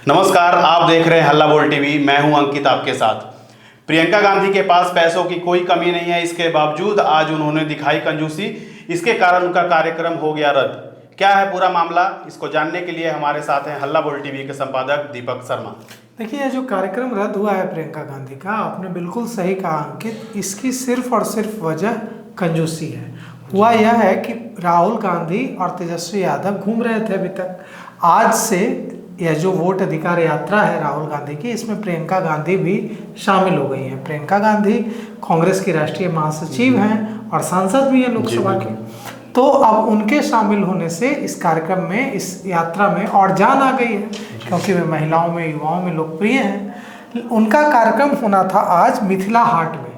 नमस्कार, आप देख रहे हैं हल्ला बोल टीवी। मैं हूं अंकित आपके साथ। प्रियंका गांधी के पास पैसों की कोई कमी नहीं है, इसके बावजूद आज उन्होंने दिखाई कंजूसी। इसके कारण उनका कार्यक्रम हो गया रद्द। क्या है पूरा मामला, इसको जानने के लिए हमारे साथ हैं हल्ला बोल टीवी के संपादक दीपक शर्मा। देखिए, ये जो कार्यक्रम रद्द हुआ है प्रियंका गांधी का, आपने बिल्कुल सही कहा अंकित। इसकी सिर्फ और सिर्फ वजह कंजूसी है। हुआ यह है कि राहुल गांधी और तेजस्वी यादव घूम रहे थे अभी तक। आज से यह जो वोट अधिकार यात्रा है राहुल गांधी की, इसमें प्रियंका गांधी भी शामिल हो गई हैं। प्रियंका गांधी कांग्रेस की राष्ट्रीय महासचिव हैं और सांसद भी हैं लोकसभा के। तो अब उनके शामिल होने से इस कार्यक्रम में, इस यात्रा में और जान आ गई है, क्योंकि वे महिलाओं में, युवाओं में लोकप्रिय हैं। उनका कार्यक्रम होना था आज मिथिला हाट में।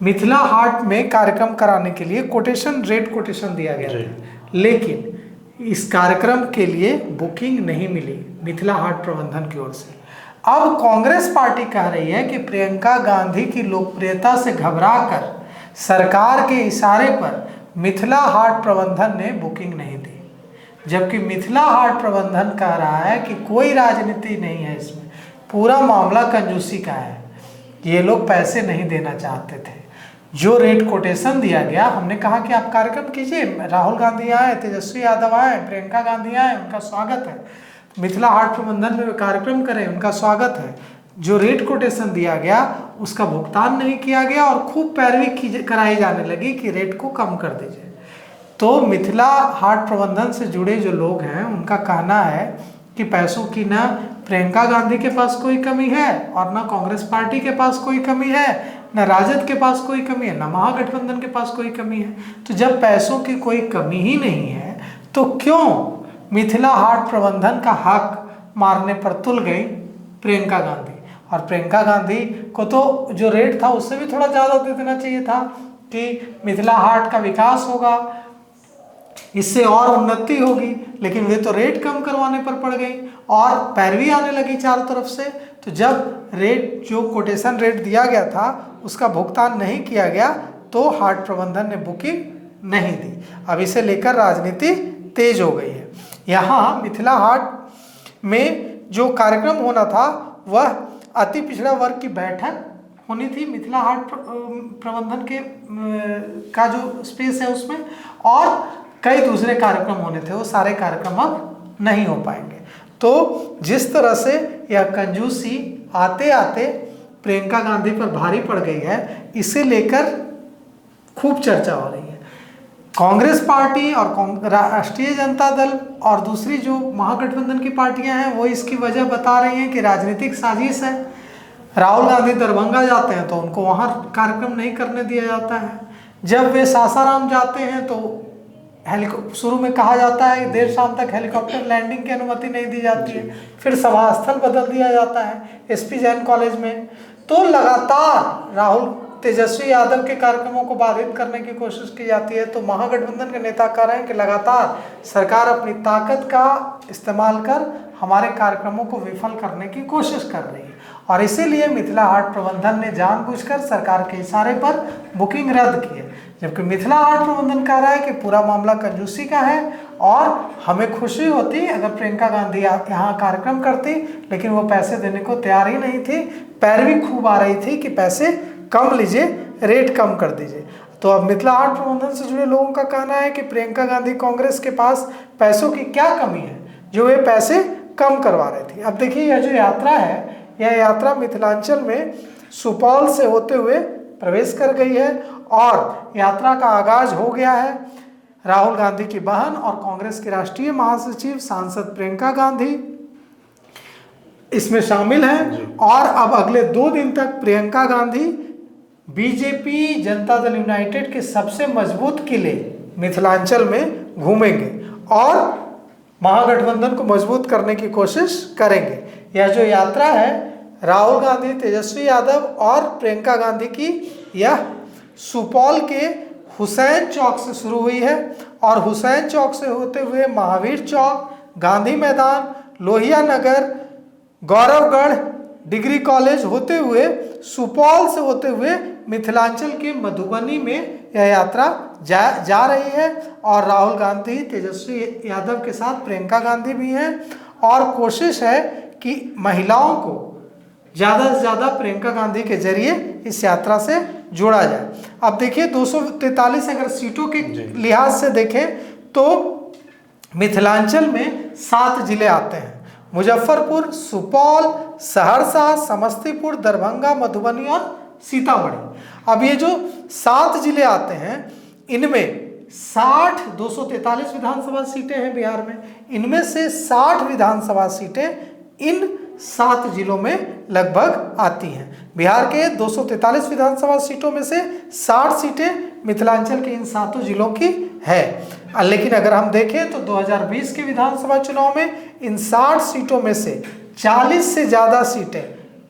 मिथिला हाट में कार्यक्रम कराने के लिए रेट कोटेशन दिया गया था, लेकिन इस कार्यक्रम के लिए बुकिंग नहीं मिली मिथिला हाट प्रबंधन की ओर से। अब कांग्रेस पार्टी कह रही है कि प्रियंका गांधी की लोकप्रियता से घबराकर सरकार के इशारे पर मिथिला हाट प्रबंधन ने बुकिंग नहीं दी, जबकि मिथिला हाट प्रबंधन कह रहा है कि कोई राजनीति नहीं है इसमें, पूरा मामला कंजूसी का है। ये लोग पैसे नहीं देना चाहते थे। जो रेट कोटेशन दिया गया, हमने कहा कि आप कार्यक्रम कीजिए, राहुल गांधी आए, तेजस्वी यादव आए, प्रियंका गांधी आए, उनका स्वागत है। मिथिला हाट प्रबंधन में कार्यक्रम करें, उनका स्वागत है। जो रेट कोटेशन दिया गया उसका भुगतान नहीं किया गया और खूब पैरवी कराई जाने लगी कि रेट को कम कर दीजिए। तो मिथिला हाट प्रबंधन से जुड़े जो लोग हैं, उनका कहना है कि पैसों की ना प्रियंका गांधी के पास कोई कमी है और ना कांग्रेस पार्टी के पास कोई कमी है, न राजद के पास कोई कमी है, न महागठबंधन के पास कोई कमी है। तो जब पैसों की कोई कमी ही नहीं है, तो क्यों मिथिला हाट प्रबंधन का हक मारने पर तुल गई प्रियंका गांधी? और प्रियंका गांधी को तो जो रेट था उससे भी थोड़ा ज़्यादा दे देना चाहिए था कि मिथिला हाट का विकास होगा, इससे और उन्नति होगी। लेकिन वे तो रेट कम करवाने पर पड़ गई और पैरवी आने लगी चारों तरफ से। तो जब रेट, जो कोटेशन रेट दिया गया था, उसका भुगतान नहीं किया गया, तो हाट प्रबंधन ने बुकिंग नहीं दी। अब इसे लेकर राजनीति तेज हो गई है। यहाँ मिथिला हाट में जो कार्यक्रम होना था, वह अति पिछड़ा वर्ग की बैठक होनी थी मिथिला हाट प्रबंधन के का जो स्पेस है उसमें, और कई दूसरे कार्यक्रम होने थे। वो सारे कार्यक्रम अब नहीं हो पाएंगे। तो जिस तरह से यह कंजूसी आते आते प्रियंका गांधी पर भारी पड़ गई है, इसे लेकर खूब चर्चा हो रही है। कांग्रेस पार्टी और राष्ट्रीय जनता दल और दूसरी जो महागठबंधन की पार्टियां हैं, वो इसकी वजह बता रही हैं कि राजनीतिक साजिश है। राहुल गांधी दरभंगा जाते हैं तो उनको वहां कार्यक्रम नहीं करने दिया जाता है। जब वे सासाराम जाते हैं तो शुरू में कहा जाता है कि देर शाम तक हेलीकॉप्टर लैंडिंग की अनुमति नहीं दी जाती है। फिर सभा स्थल बदल दिया जाता है एसपी जैन कॉलेज में। तो लगातार राहुल, तेजस्वी यादव के कार्यक्रमों को बाधित करने की कोशिश की जाती है। तो महागठबंधन के नेता कह रहे हैं कि लगातार सरकार अपनी ताकत का इस्तेमाल कर हमारे कार्यक्रमों को विफल करने की कोशिश कर रही है, और इसीलिए मिथिला हाट प्रबंधन ने जानबूझकर सरकार के इशारे पर बुकिंग रद्द की है। जबकि मिथिला हाट प्रबंधन कह रहा है कि पूरा मामला कंजूसी का है और हमें खुशी होती अगर प्रियंका गांधी यहाँ कार्यक्रम करती, लेकिन वो पैसे देने को तैयार ही नहीं थी। पैरवी खूब आ रही थी कि पैसे कम लीजिए, रेट कम कर दीजिए। तो अब मिथिला हाट प्रबंधन से जुड़े लोगों का कहना है कि प्रियंका गांधी कांग्रेस के पास पैसों की क्या कमी है जो वे पैसे कम करवा रही थी। अब देखिए, यह जो यात्रा है, यह यात्रा मिथिलांचल में सुपौल से होते हुए प्रवेश कर गई है और यात्रा का आगाज हो गया है। राहुल गांधी की बहन और कांग्रेस की राष्ट्रीय महासचिव सांसद प्रियंका गांधी इसमें शामिल हैं। और अब अगले 2 दिन तक प्रियंका गांधी बीजेपी जनता दल यूनाइटेड के सबसे मजबूत किले मिथिलांचल में घूमेंगे और महागठबंधन को मजबूत करने की कोशिश करेंगे। यह जो यात्रा है राहुल गांधी, तेजस्वी यादव और प्रियंका गांधी की, यह सुपौल के हुसैन चौक से शुरू हुई है और हुसैन चौक से होते हुए महावीर चौक, गांधी मैदान, लोहिया नगर, गौरवगढ़, डिग्री कॉलेज होते हुए सुपौल से होते हुए मिथिलांचल के मधुबनी में यह यात्रा जा रही है। और राहुल गांधी, तेजस्वी यादव के साथ प्रियंका गांधी भी हैं और कोशिश है कि महिलाओं को ज़्यादा से ज़्यादा प्रियंका गांधी के जरिए इस यात्रा से जोड़ा जाए। अब देखिए 243 अगर सीटों के लिहाज से देखें तो मिथिलांचल में 7 जिले आते हैं, मुजफ्फरपुर, सुपौल, सहरसा, समस्तीपुर, दरभंगा, मधुबनी और सीतामढ़ी। अब ये जो 7 जिले आते हैं इनमें 243 विधानसभा सीटें हैं बिहार में, इनमें से 60 विधानसभा सीटें इन 7 जिलों में लगभग आती हैं। बिहार के 243 विधानसभा सीटों में से 60 सीटें मिथिलांचल के इन 7 जिलों की है। लेकिन अगर हम देखें तो 2020 के विधानसभा चुनाव में इन 60 सीटों में से 40 से ज़्यादा सीटें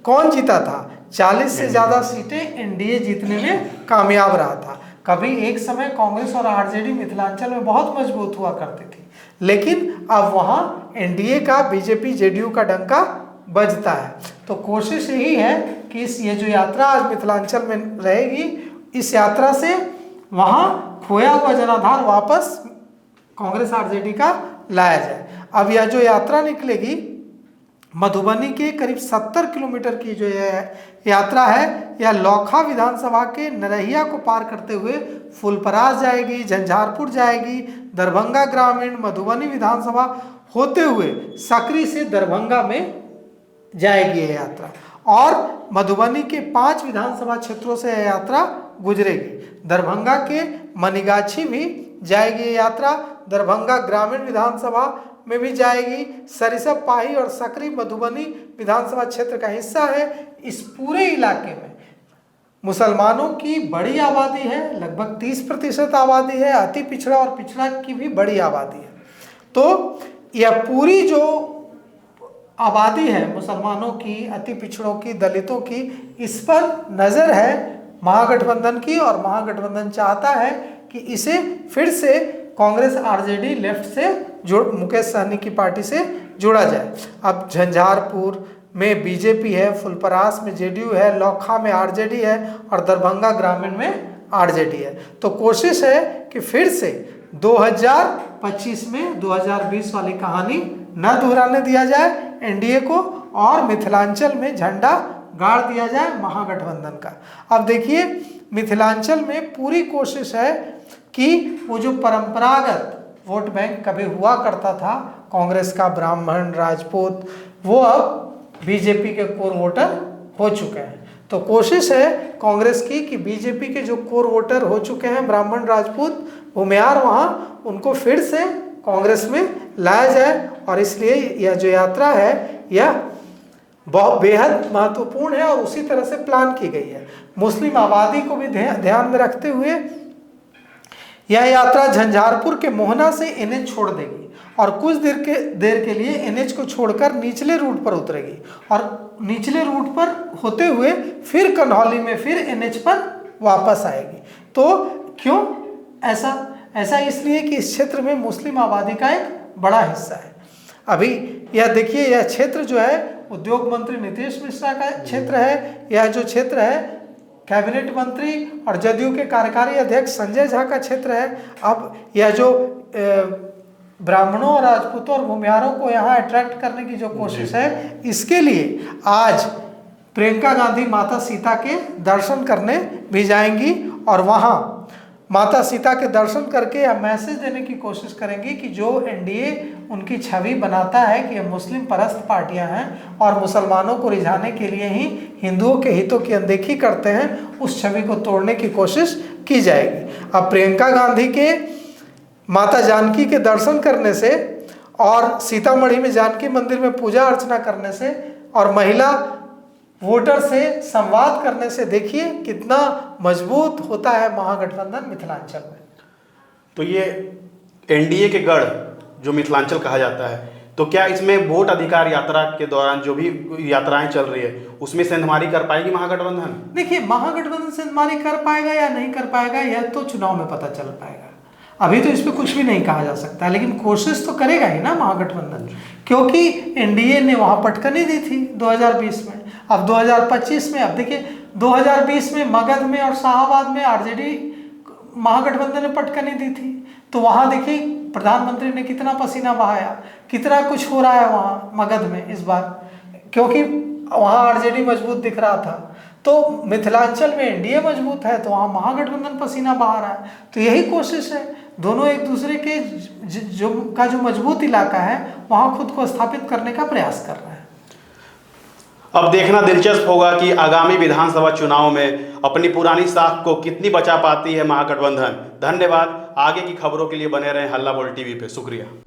कौन जीता था? 40 से ज़्यादा सीटें एनडीए जीतने में कामयाब रहा था। कभी एक समय कांग्रेस और आरजेडी मिथिलांचल में बहुत मजबूत हुआ करती थी, लेकिन अब वहाँ एनडीए का, बीजेपी जेडीयू का डंका बजता है। तो कोशिश यही है कि ये जो यात्रा आज मिथिलांचल में रहेगी, इस यात्रा से वहाँ खोया हुआ जनाधार वापस कांग्रेस आरजेडी का लाया जाए। अब यह जो यात्रा निकलेगी मधुबनी के करीब 70 किलोमीटर की जो यात्रा है, यह लौखा विधानसभा के नरहिया को पार करते हुए फुलपरास जाएगी, झंझारपुर जाएगी, दरभंगा ग्रामीण, मधुबनी विधानसभा होते हुए सकरी से दरभंगा में जाएगी यह यात्रा, और मधुबनी के 5 विधानसभा क्षेत्रों से यह यात्रा गुजरेगी। दरभंगा के मनीगाछी भी जाएगी ये यात्रा, दरभंगा ग्रामीण विधानसभा में भी जाएगी। सरिसब, पाही और सकरी मधुबनी विधानसभा क्षेत्र का हिस्सा है। इस पूरे इलाके में मुसलमानों की बड़ी आबादी है, लगभग 30% आबादी है, अति पिछड़ा और पिछड़ा की भी बड़ी आबादी है। तो यह पूरी जो आबादी है मुसलमानों की, अति पिछड़ों की, दलितों की, इस पर नज़र है महागठबंधन की, और महागठबंधन चाहता है कि इसे फिर से कांग्रेस आरजेडी लेफ्ट से मुकेश सहनी की पार्टी से जोड़ा जाए। अब झंझारपुर में बीजेपी है, फुलपरास में जेडीयू है, लौखा में आरजेडी है और दरभंगा ग्रामीण में आरजेडी है। तो कोशिश है कि फिर से 2025 में 2020 वाली कहानी न दोहराने दिया जाए एनडीए को, और मिथिलांचल में झंडा गाड़ दिया जाए महागठबंधन का। अब देखिए मिथिलांचल में पूरी कोशिश है कि वो जो परंपरागत वोट बैंक कभी हुआ करता था कांग्रेस का, ब्राह्मण, राजपूत, वो अब बीजेपी के कोर वोटर हो चुके हैं। तो कोशिश है कांग्रेस की कि बीजेपी के जो कोर वोटर हो चुके हैं, ब्राह्मण, राजपूत, भूमिहार, वहाँ उनको फिर से कांग्रेस में लाया जाए। और इसलिए यह जो यात्रा है यह बहुत बेहद महत्वपूर्ण है और उसी तरह से प्लान की गई है। मुस्लिम आबादी को भी ध्यान में रखते हुए यह यात्रा झंझारपुर के मोहना से एनएच छोड़ देगी और कुछ देर के लिए एनएच को छोड़कर निचले रूट पर उतरेगी, और निचले रूट पर होते हुए फिर कन्हौली में फिर एनएच पर वापस आएगी। तो क्यों ऐसा इसलिए कि इस क्षेत्र में मुस्लिम आबादी का एक बड़ा हिस्सा है। अभी यह देखिए, यह क्षेत्र जो है उद्योग मंत्री नीतीश मिश्रा का क्षेत्र है, यह जो क्षेत्र है कैबिनेट मंत्री और जदयू के कार्यकारी अध्यक्ष संजय झा का क्षेत्र है। अब यह जो ब्राह्मणों और राजपूतों और भूमिहारों को यहाँ अट्रैक्ट करने की जो कोशिश है, इसके लिए आज प्रियंका गांधी माता सीता के दर्शन करने भी जाएंगी और वहाँ माता सीता के दर्शन करके यह मैसेज देने की कोशिश करेंगी कि जो एनडीए उनकी छवि बनाता है कि ये मुस्लिम परस्त पार्टियां हैं और मुसलमानों को रिझाने के लिए ही हिंदुओं के हितों की अनदेखी करते हैं, उस छवि को तोड़ने की कोशिश की जाएगी। अब प्रियंका गांधी के माता जानकी के दर्शन करने से और सीतामढ़ी में जानकी मंदिर में पूजा अर्चना करने से और महिला वोटर से संवाद करने से देखिए कितना मजबूत होता है महागठबंधन मिथिलांचल में। तो ये एनडीए के गढ़ जो मिथिलांचल कहा जाता है, तो क्या इसमें वोट अधिकार यात्रा के दौरान जो भी यात्राएं चल रही है उसमें सेंधमारी कर पाएगी महागठबंधन? देखिए, महागठबंधन सेंधमारी कर पाएगा या नहीं कर पाएगा यह तो चुनाव में पता चल पाएगा। अभी तो इस पर कुछ भी नहीं कहा जा सकता, लेकिन कोशिश तो करेगा ही ना महागठबंधन, क्योंकि एनडीए ने वहां पटकनी दी थी 2020 में। अब 2025 में, अब देखिए 2020 में मगध में और शाहाबाद में आरजेडी महागठबंधन ने पटकनी दी थी, तो वहां देखिए प्रधानमंत्री ने कितना पसीना बहाया, कितना कुछ हो रहा है वहां मगध में इस बार। क्योंकि वहाँ आरजेडी मजबूत दिख रहा था, तो मिथिलांचल में एनडीए मजबूत है तो वहाँ महागठबंधन पसीना बहा रहा है। तो यही कोशिश है, दोनों एक दूसरे के जो मजबूत इलाका है वहाँ खुद को स्थापित करने का प्रयास कर रहे हैं। अब देखना दिलचस्प होगा कि आगामी विधानसभा चुनाव में अपनी पुरानी साख को कितनी बचा पाती है महागठबंधन। धन्यवाद। आगे की खबरों के लिए बने रहें हल्ला बोल टीवी पे। शुक्रिया।